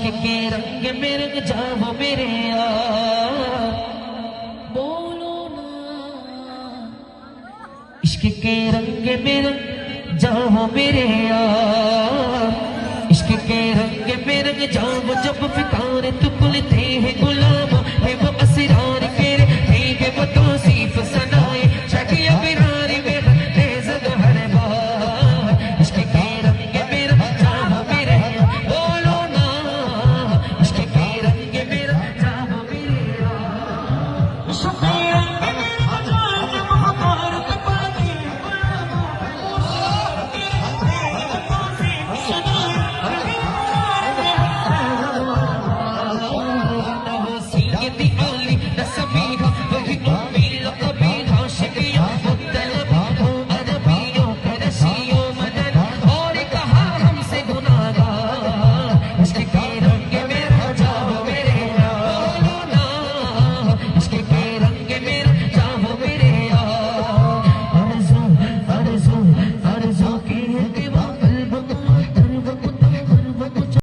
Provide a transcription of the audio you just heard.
इश्क के रंग में रंग जाओ मेरे यार, बोलो ना। इश्क के रंग में रंग जाओ मेरे यार, इश्क के रंग में रंग जाओ जब फिकारे तुकुलते हैं गुलाब।